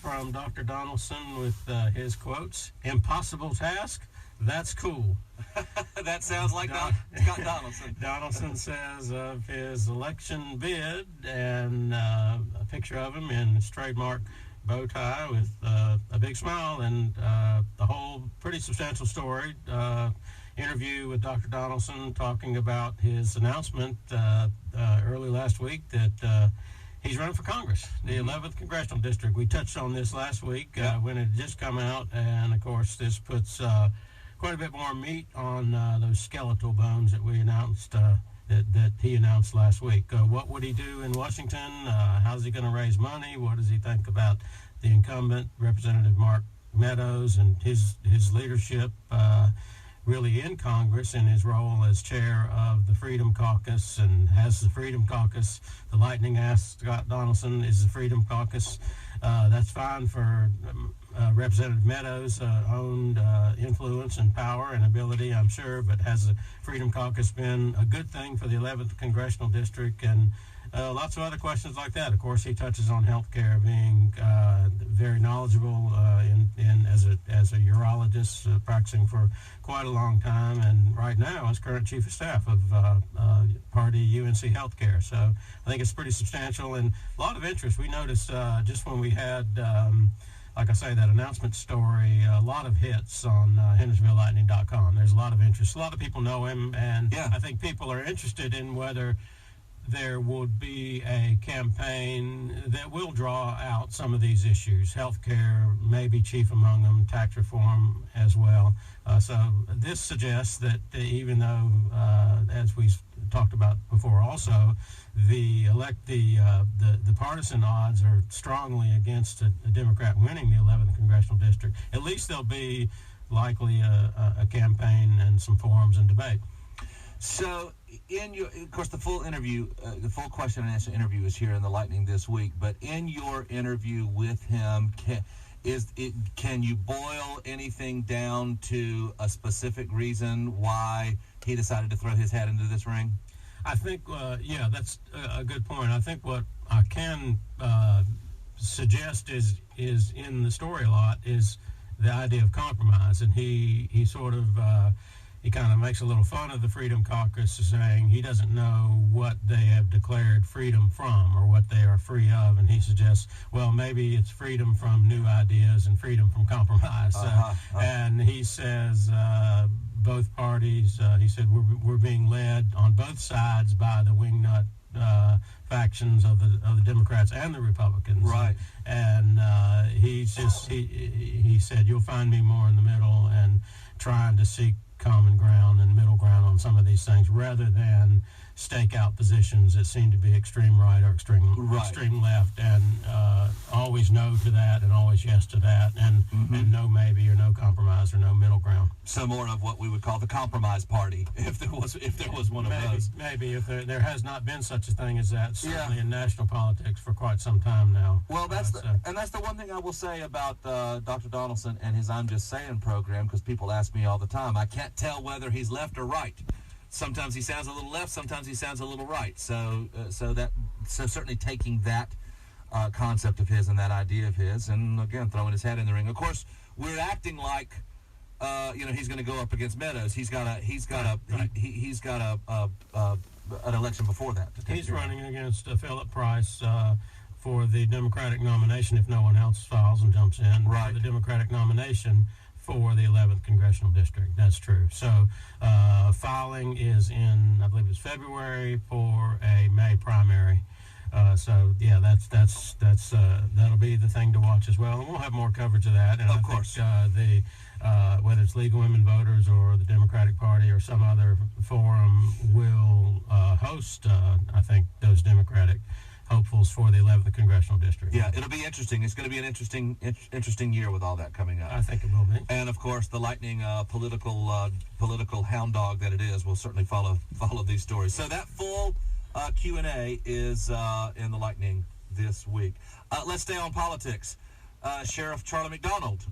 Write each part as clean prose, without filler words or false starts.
from Dr. Donaldson with his quotes. Impossible task? That's cool. That sounds like Scott Donaldson. Donaldson says of his election bid, and a picture of him in his trademark bow tie with a big smile, and the whole pretty substantial story. Interview with Dr. Donaldson talking about his announcement early last week that he's running for Congress, the 11th Congressional District. We touched on this last week when it had just come out, and of course this puts quite a bit more meat on those skeletal bones that we announced, that he announced last week. What would he do in Washington? How's he going to raise money? What does he think about the incumbent, Representative Mark Meadows, and his leadership really in Congress in his role as chair of the Freedom Caucus? And has the Freedom Caucus, the Lightning asked Scott Donaldson, is the Freedom Caucus, that's fine for Representative Meadows' owned influence and power and ability, I'm sure, but has the Freedom Caucus been a good thing for the 11th Congressional District? And lots of other questions like that. Of course, he touches on healthcare, being very knowledgeable as a urologist, practicing for quite a long time, and right now is current chief of staff of Party UNC Healthcare. So I think it's pretty substantial and a lot of interest. We noticed just when we had, like I say, that announcement story, a lot of hits on HendersonvilleLightning.com. There's a lot of interest. A lot of people know him, and I think people are interested in whether there would be a campaign that will draw out some of these issues. Healthcare may be chief among them, tax reform as well. So this suggests that even though, as we talked about before also, the partisan odds are strongly against a Democrat winning the 11th Congressional District, at least there'll be likely a campaign and some forums and debate. So, of course, the full interview, the full question and answer interview is here in the Lightning this week. But in your interview with him, can you boil anything down to a specific reason why he decided to throw his hat into this ring? I think, that's a good point. I think what I can suggest is in the story a lot is the idea of compromise, and he sort of. He kind of makes a little fun of the Freedom Caucus, saying he doesn't know what they have declared freedom from or what they are free of, and he suggests, well, maybe it's freedom from new ideas and freedom from compromise. And he says both parties, he said, we're being led on both sides by the wingnut factions of the Democrats and the Republicans. Right. And he said, you'll find me more in the middle and trying to seek common ground and middle ground on some of these things rather than stake out positions that seem to be extreme right or extreme left, and always no to that and always yes to that, and no maybe or no compromise or no middle ground. So more of what we would call the compromise party, if there was one of those. Maybe if there has not been such a thing as that, certainly in national politics for quite some time now. Well, that's the one thing I will say about Dr. Donaldson and his I'm Just Saying program, because people ask me all the time, I can't tell whether he's left or right. Sometimes he sounds a little left, sometimes he sounds a little right. So certainly taking that concept of his and that idea of his, and again throwing his hat in the ring. Of course, we're acting like he's going to go up against Meadows. He's got an election before that. He's running against Philip Price for the Democratic nomination if no one else files and jumps in. Right. For the Democratic nomination for the 11th Congressional District. That's true. So filing is in, I believe it's February for a May primary. That'll be the thing to watch as well, and we'll have more coverage of that. And of course, whether it's League of Women Voters or the Democratic Party or some other forum will host, I think, those Democratic hopefuls for the 11th Congressional District. Yeah, it'll be interesting. It's going to be an interesting year with all that coming up. I think it will be. And of course, the Lightning political hound dog that it is will certainly follow these stories. So that full Q&A is in the Lightning this week. Let's stay on politics. Sheriff Charlie McDonald.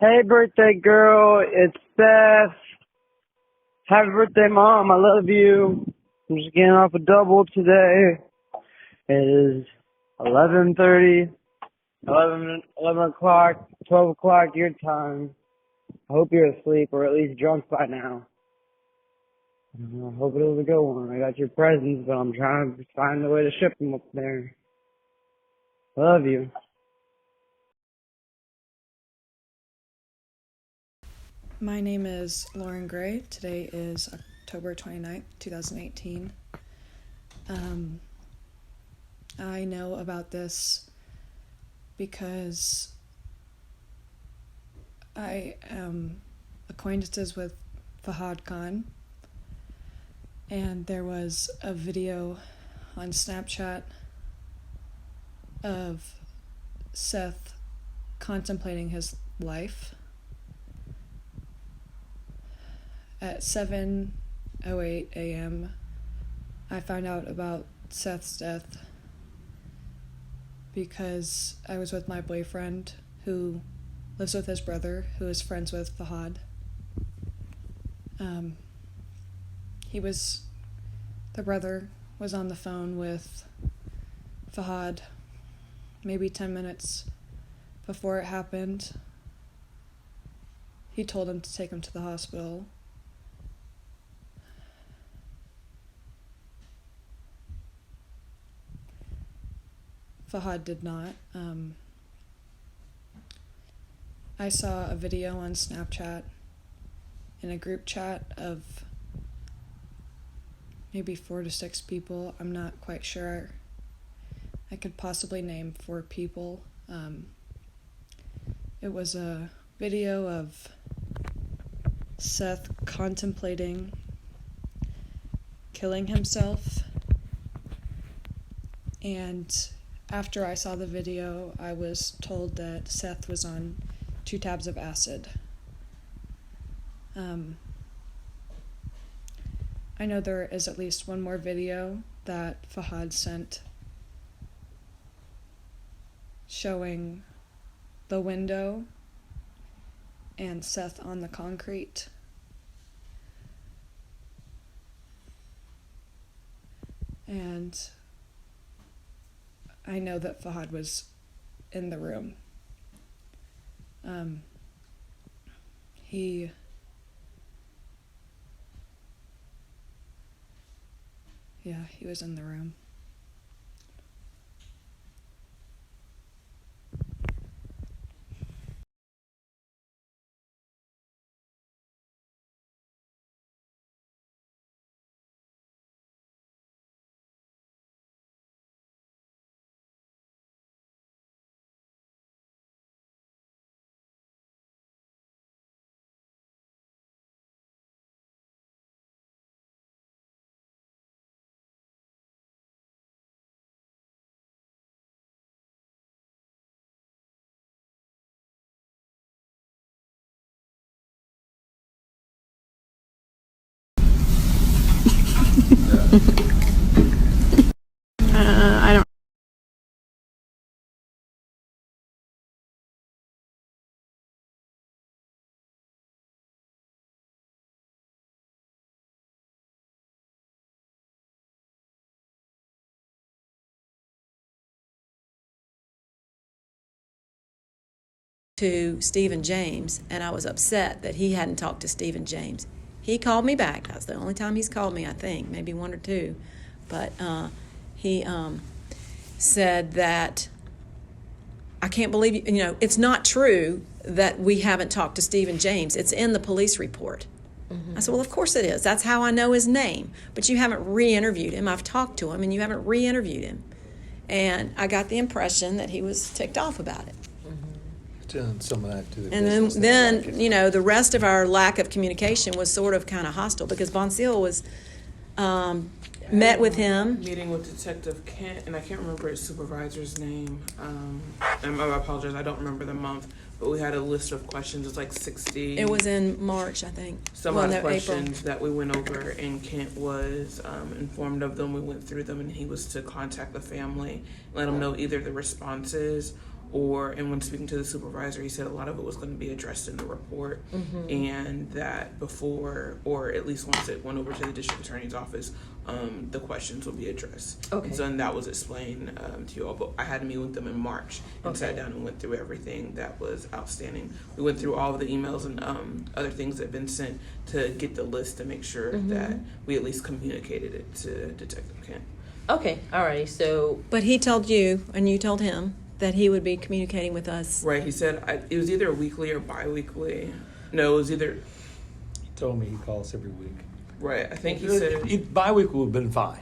Hey, birthday girl, it's Seth. Happy birthday, Mom. I love you. I'm just getting off a double today. It is 11:30, 11 o'clock, 12 o'clock your time. I hope you're asleep or at least drunk by now. I hope it was a good one. I got your presents, but I'm trying to find a way to ship them up there. Love you. My name is Lauren Gray. Today is October 29th, 2018. I know about this because I am acquaintances with Fahad Khan, and there was a video on Snapchat of Seth contemplating his life. At 7:08 a.m., I found out about Seth's death because I was with my boyfriend who lives with his brother, who is friends with Fahad. The brother was on the phone with Fahad maybe 10 minutes before it happened. He told him to take him to the hospital. Fahad did not. I saw a video on Snapchat in a group chat of maybe 4 to 6 people. I'm not quite sure. I could possibly name 4 people. It was a video of Seth contemplating killing himself, and after I saw the video, I was told that Seth was on 2 tabs of acid. I know there is at least one more video that Fahad sent showing the window and Seth on the concrete. And I know that Fahad was in the room. He was in the room. I don't. To Stephen James, and I was upset that he hadn't talked to Stephen James. He called me back. That's the only time he's called me, I think, maybe 1 or 2. But he said that, I can't believe, it's not true that we haven't talked to Stephen James. It's in the police report. I said, well, of course it is. That's how I know his name. But you haven't re-interviewed him. I've talked to him, and you haven't re-interviewed him. And I got the impression that he was ticked off about it. Done some of that to the And business then that like it. the rest of our lack of communication was sort of kind of hostile because Bonsil was met with him. Meeting with Detective Kent, and I can't remember his supervisor's name. And I apologize, I don't remember the month, but we had a list of questions. It's like 60. It was in March, I think. Some of the questions that we went over, and Kent was informed of them. We went through them, and he was to contact the family, let them know either the responses and when speaking to the supervisor, he said a lot of it was going to be addressed in the report, and that before, or at least once it went over to the district attorney's office, the questions would be addressed. Okay. And so and that was explained to you all, but I had a meeting with them in March and sat down and went through everything that was outstanding. We went through all of the emails and other things that had been sent to get the list to make sure that we at least communicated it to Detective Kent. Okay, all right. So But he told you, and you told him, that he would be communicating with us. Right, he said it was either weekly or bi-weekly. No, it was either, He told me he calls every week. right, I think he said, Bi-weekly would have been fine.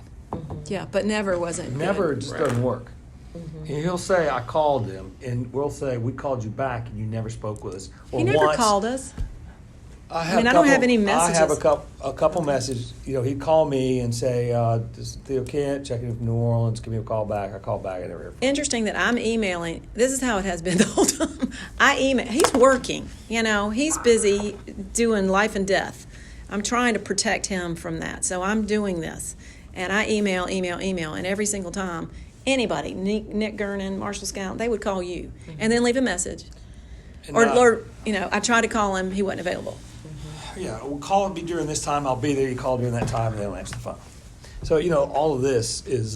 Yeah, but never wasn't Never, it good. just Right. doesn't work. And he'll say, I called him, and we'll say, we called you back, and you never spoke with us. Or He never once. called us. I mean, I don't have any I have messages. a couple messages. You know, he'd call me and say, "This is Theo Kent, checking in from New Orleans. Give me a call back." I call back. I never hear from him. Interesting that I'm emailing. This is how it has been the whole time. I email. He's working. You know, he's busy doing life and death. I'm trying to protect him from that. So I'm doing this. And I email. And every single time, anybody, Nick Gernon, Marshall Scout, they would call you and then leave a message. And, Or, you know, I tried to call him. He wasn't available. yeah, well, call me during this time. I'll be there. You call during that time, and they don't answer the phone. So you know, all of this is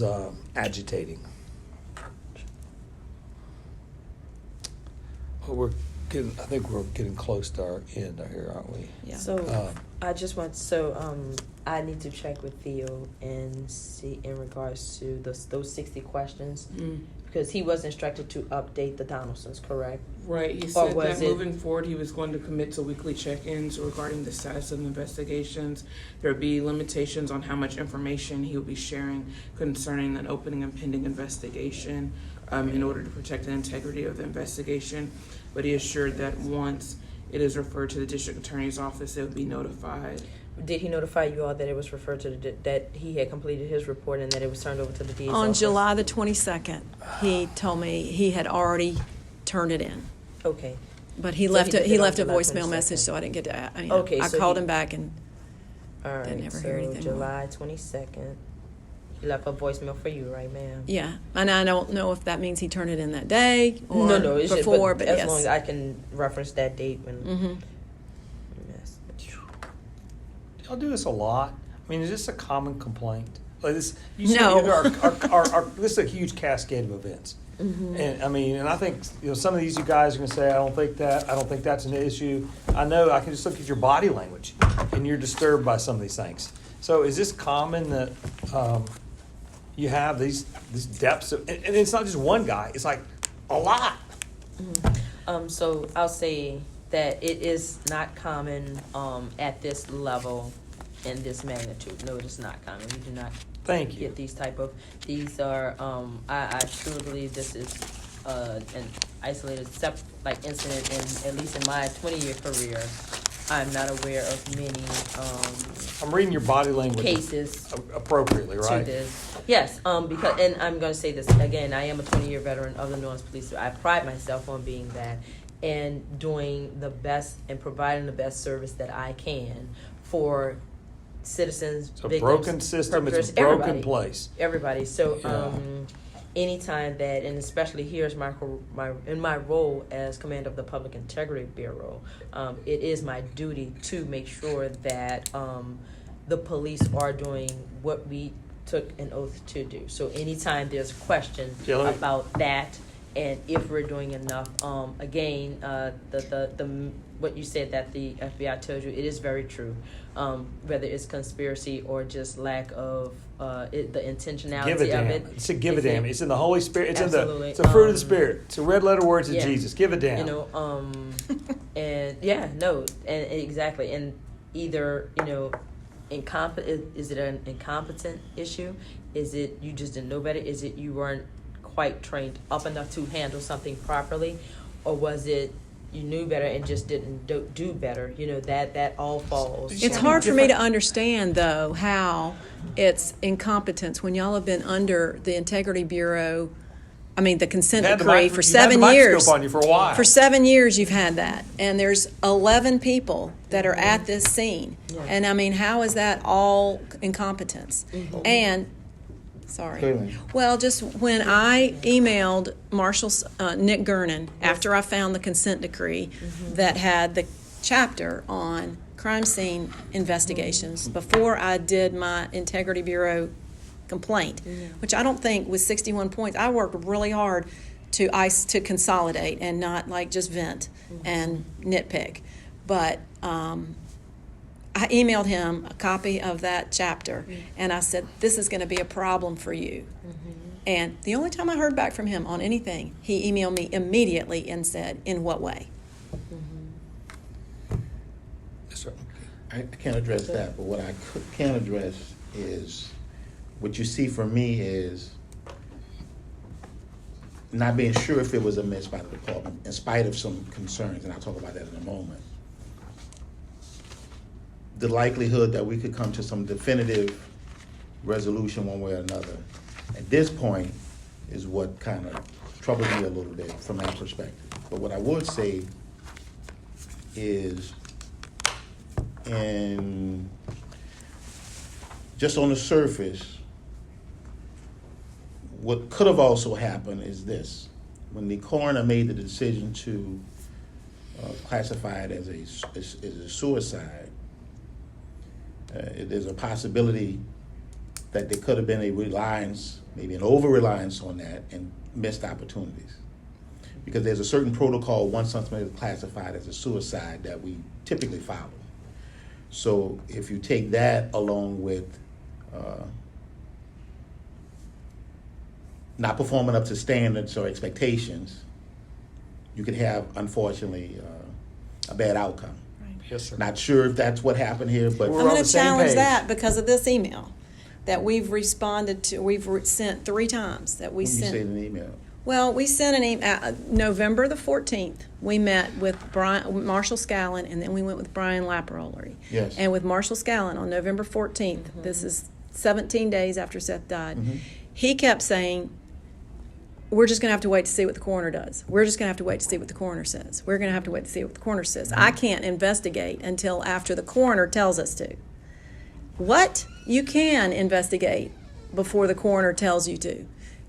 agitating. Well, we're getting. I think we're getting close to our end here, aren't we? Yeah. So I just want I need to check with Theo and see in regards to those 60 questions because he was instructed to update the Donaldsons, correct? right, he Or said was that it- moving forward, he was going to commit to weekly check-ins regarding the status of investigations. There would be limitations on how much information he would be sharing concerning an opening and pending investigation in order to protect the integrity of the investigation. But he assured that once it is referred to the district attorney's office, it would be notified. Did he notify you all that it was referred to that he had completed his report and that it was turned over to the DA's On office? July the 22nd, he told me he had already turned it in. Okay. But he So left he a did he it on left a July voicemail 22nd. message, so I didn't get to. Okay, I so called he- him back and All right. Didn't ever so hear anything more. July 22nd. He left a voicemail for you, right, ma'am? yeah, and I don't know if that means he turned it in that day or No, it's before, just, but as yes. long as I can reference that date when. Mhm. Yes. Y'all do this a lot. I mean, is this a common complaint? Like this, you No. this is a huge cascade of events. Mm-hmm. And I mean, and I think some of these you guys are going to say, I don't think that's an issue. I know. I can just look at your body language, and you're disturbed by some of these things. So, is this common that you have these depths of, and it's not just one guy. It's like a lot. So I'll say that it is not common at this level and this magnitude. No, it is not common. We do not Thank you. get these are I truly believe this is an isolated incident in at least in my 20-year career. I'm not aware of many I'm reading your body language cases appropriately, to right? this. Yes, because and I'm going to say this again. I am a 20-year veteran of the New Orleans Police. I pride myself on being that and doing the best and providing the best service that I can for citizens. It's a victims, broken system. It's a perpetrators, broken everybody. place. Everybody. So Yeah. anytime that, and especially here's my in my role as commander of the Public Integrity Bureau, it is my duty to make sure that the police are doing what we took an oath to do. So anytime there's a question Yeah, about that, and if we're doing enough, again, the what you said that the FBI told you, it is very true. Whether it's conspiracy or just lack of the intentionality Give a damn. of it. It's a give a is damn. it- It's in the Holy Spirit. It's Absolutely. it's the fruit of the Spirit. It's the red letter words of yeah. Jesus. Give a damn. You know, and yeah, no, and exactly, and either is it an incompetent issue? Is it you just didn't know better? Is it you weren't quite trained up enough to handle something properly, or was it you knew better and just didn't do better? That all falls. It's hard for me to understand, though, how it's incompetence when y'all have been under the Integrity Bureau. I mean, the consent You've had the decree mic- for you've had 7 the years. microscope on you for a while. For 7 years, you've had that, and there's 11 people that are at this scene. Yeah. And I mean, how is that all incompetence? And Sorry. Clearly. Well, just when I emailed Marshall Nick Gernon after I found the consent decree that had the chapter on crime scene investigations before I did my Integrity Bureau complaint, which I don't think was 61 points. I worked really hard to consolidate and not like just vent and nitpick. But I emailed him a copy of that chapter, and I said, this is going to be a problem for you. And the only time I heard back from him on anything, he emailed me immediately and said, in what way? Sir, I can't address that, but what I can address is, what you see from me is not being sure if it was a miss by the department, in spite of some concerns, and I'll talk about that in a moment. The likelihood that we could come to some definitive resolution one way or another at this point is what kind of troubles me a little bit from that perspective. But what I would say is, just on the surface, what could have also happened is this: when the coroner made the decision to classify it as a suicide, there's a possibility that there could have been a reliance, maybe an over-reliance on that, and missed opportunities. Because there's a certain protocol once something is classified as a suicide that we typically follow. So if you take that along with not performing up to standards or expectations, you could have, unfortunately, a bad outcome. Yes, sir. Not sure if that's what happened here, but We're I'm on going the to same challenge page. that because of this email that we've responded to. We've sent 3 times that we when you sent. say in an email. Well, we sent an email, November the 14th, we met with Marshall Scallon, and then we went with Brian Laparollery. Yes. And with Marshall Scallon on November 14th, this is 17 days after Seth died, he kept saying, we're just going to have to wait to see what the coroner does. We're just going to have to wait to see what the coroner says. We're going to have to wait to see what the coroner says. I can't investigate until after the coroner tells us to. What? You can investigate before the coroner tells you to.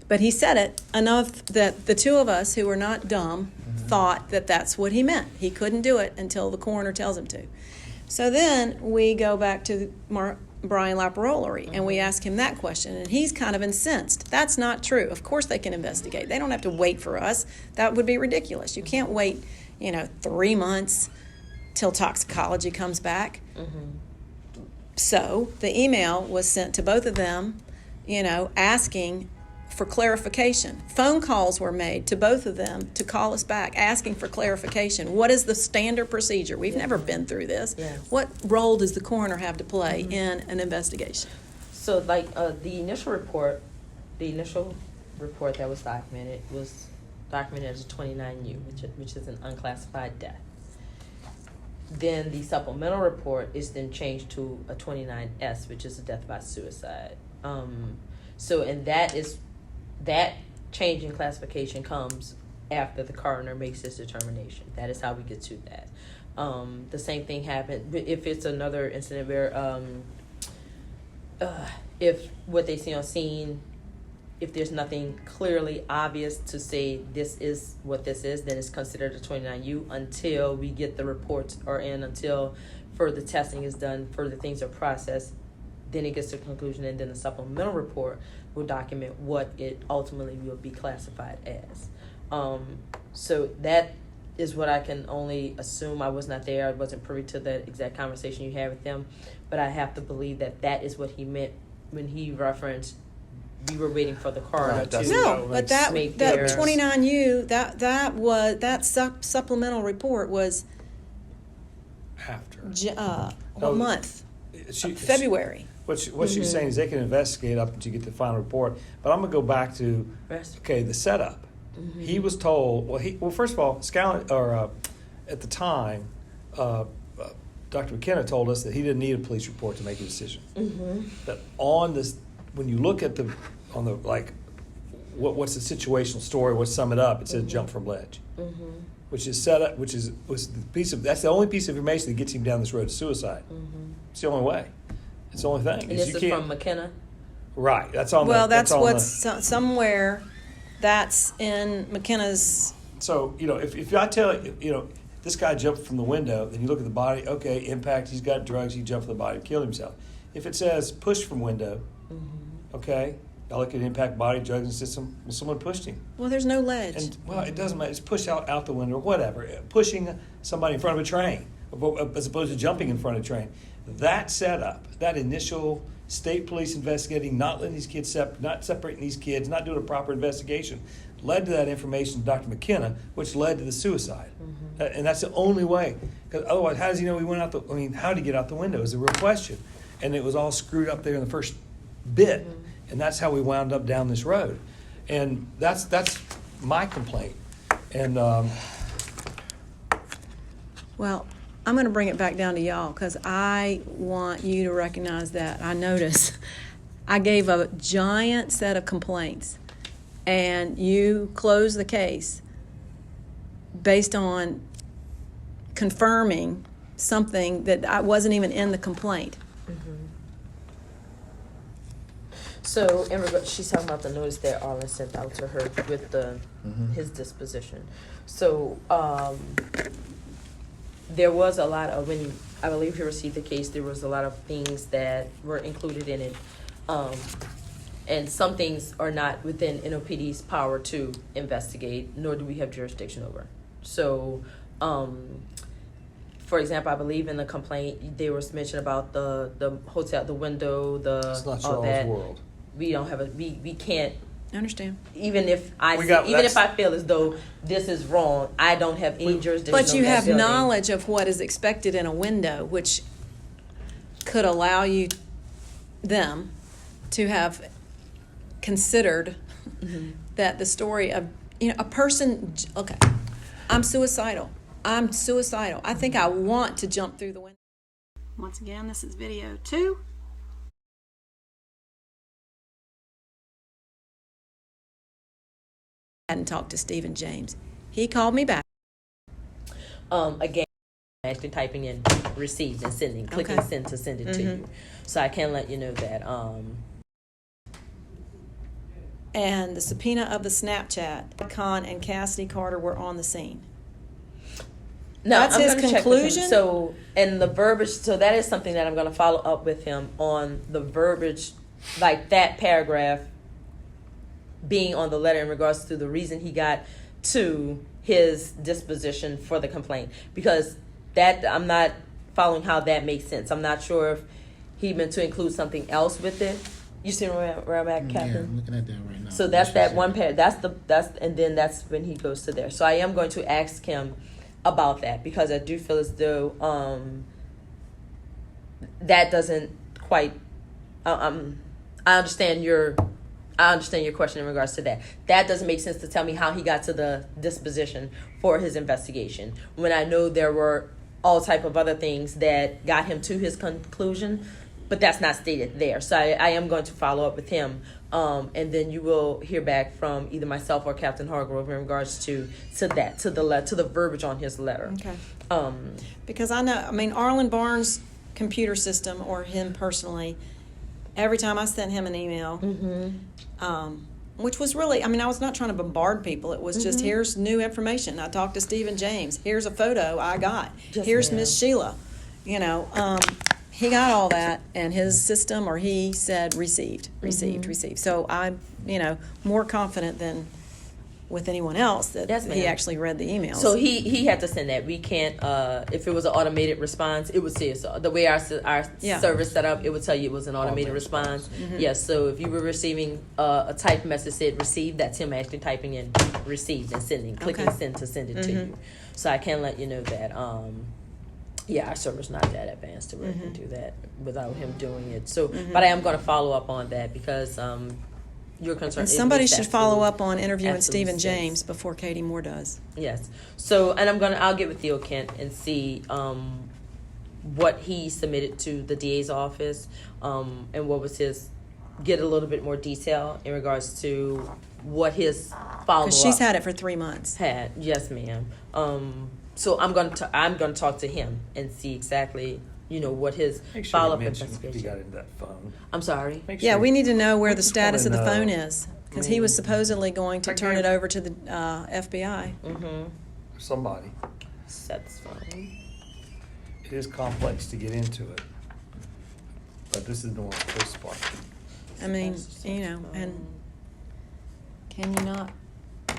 But he said it enough that the two of us who were not dumb thought that that's what he meant. He couldn't do it until the coroner tells him to. So then we go back to Brian Laparollery, and we ask him that question, and he's kind of incensed. That's not true. Of course they can investigate. They don't have to wait for us. That would be ridiculous. You can't wait, 3 months till toxicology comes back. So the email was sent to both of them, asking for clarification. Phone calls were made to both of them to call us back, asking for clarification. What is the standard procedure? We've never been through this. Yeah. What role does the coroner have to play in an investigation? So, the initial report that was documented as a 29U, which is an unclassified death. Then the supplemental report is then changed to a 29S, which is a death by suicide. That change in classification comes after the coroner makes his determination. That is how we get to that. The same thing happened if it's another incident where if what they see on scene, if there's nothing clearly obvious to say this is what this is, then it's considered a 29U until we get the reports until further testing is done, further things are processed. Then it gets to a conclusion, and then the supplemental report will document what it ultimately will be classified as. So that is what I can only assume. I was not there. I wasn't privy to the exact conversation you had with them, but I have to believe that is what he meant when he referenced we were waiting for the coroner to No, but that make their 29U, that supplemental report was After. what month? February. What she's saying is they can investigate up until you get the final report. But I'm going to go back to, the setup. He was told, first of all, at the time, Dr. McKenna told us that he didn't need a police report to make a decision. That on this, when you look at what's the situational story, what's sum it up, it says jump from ledge. Which is set up, that's the only piece of information that gets him down this road to suicide. It's the only way. It's the only thing. And this is from McKenna? Right. That's on. Well, the, that's on what's somewhere. That's in McKenna's. So, if I tell this guy jumped from the window, then you look at the body, okay, impact, he's got drugs, he jumped from the body, killed himself. If it says push from window, okay, I look at impact, body, drugs, and system, well, someone pushed him. Well, there's no ledge. And, well, it doesn't matter. It's push out the window, whatever. Pushing somebody in front of a train, as opposed to jumping in front of a train. That setup, that initial state police investigating, not letting these kids not separating these kids, not doing a proper investigation, led to that information to Dr. McKenna, which led to the suicide. And that's the only way. Because otherwise, how does he know he went out how did he get out the window is the real question. And it was all screwed up there in the first bit. And that's how we wound up down this road. And that's my complaint. And Well, I'm going to bring it back down to y'all because I want you to recognize that. I notice I gave a giant set of complaints, and you closed the case based on confirming something that I wasn't even in the complaint. So, in regard, she's talking about the notice that Arlen sent out to her with his disposition. So, there was a lot of, when I believe he received the case, there was a lot of things that were included in it. And some things are not within NOPD's power to investigate, nor do we have jurisdiction over. So, for example, I believe in the complaint, there was mention about the hotel, the window, it's not all Charles' that. world. We don't have we can't. I understand. Even if I feel as though this is wrong, I don't have any jurisdiction. But you over that have building. knowledge of what is expected in a window, which could allow them to have considered that the story of a person. Okay, I'm suicidal. I think I want to jump through the window. Once again, this is video 2. Hadn't talked to Stephen James. He called me back. Again, actually typing in received and sending, clicking Okay. send to send it to you. So I can let you know that. And the subpoena of the Snapchat, Khan and Cassidy Carter were on the scene. No, That's I'm his gonna check with him. conclusion? So, and the verbiage, so that is something that I'm going to follow up with him on the verbiage, like that paragraph being on the letter in regards to the reason he got to his disposition for the complaint. Because that, I'm not following how that makes sense. I'm not sure if he meant to include something else with it. You see where I'm at, Captain? Yeah, I'm looking at that right now. So that's that one pair. And then that's when he goes to there. So I am going to ask him about that because I do feel as though that doesn't quite. I understand your question in regards to that. That doesn't make sense to tell me how he got to the disposition for his investigation when I know there were all type of other things that got him to his conclusion. But that's not stated there. So I am going to follow up with him. And then you will hear back from either myself or Captain Hargrove in regards to the verbiage on his letter. Okay. Because Arlen Barnes' computer system, or him personally, every time I sent him an email, which was really, I was not trying to bombard people. It was just, here's new information. I talked to Stephen James. Here's a photo I got. Here's Miss Sheila. He got all that, and his system, or he said received. So I'm, more confident than with anyone else that he actually read the emails. So he had to send that. We can't, if it was an automated response, it would say so. The way our service set up, it would tell you it was an automated response. Yes, so if you were receiving a typed message said received, that's him actually typing in received and sending, clicking send to send it to you. So I can let you know that. Our server's not that advanced to where it can do that without him doing it. So, but I am going to follow up on that because you're concerned. And somebody should follow up on interviewing Stephen James before Katie Moore does. Yes. So, and I'll get with Theo Kent and see what he submitted to the DA's office and what was get a little bit more detail in regards to what his follow-up. Because she's had it for 3 months. Yes, ma'am. So I'm going to talk to him and see exactly what his Make sure you follow-up mention if investigation. he got into that phone. I'm sorry. Make Yeah, sure- we need to know where the just wanna status of the know. phone is, because he was supposedly going to I turn gave- it over to the FBI. Somebody. Seth's phone. It is complex to get into it, but this is the one police department. I mean, and can you not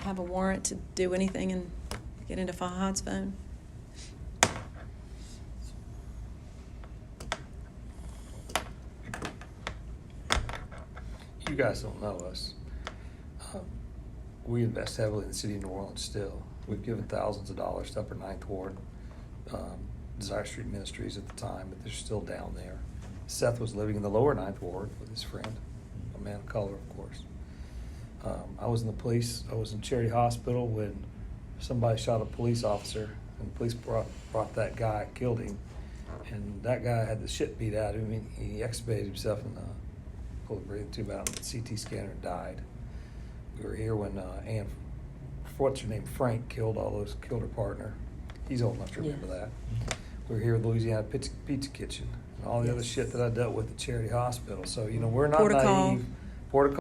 have a warrant to do anything and get into Fahad's phone? You guys don't know us. We invest heavily in the city of New Orleans still. We've given thousands of dollars to Upper Ninth Ward, Desire Street Ministries at the time, but they're still down there. Seth was living in the lower Ninth Ward with his friend, a man of color, of course. I was in the police. I was in Charity Hospital when somebody shot a police officer, and the police brought that guy, killed him, and that guy had the shit beat out of him. He extubated himself and pulled the breathing tube out, and the CT scanner, and died. We were here when Ann, what's her name, Frank killed her partner. He's old enough to remember that. We were here with Louisiana Pizza Kitchen and all the other shit that I dealt with at Charity Hospital. So we're not Protocol. naive. Protocol.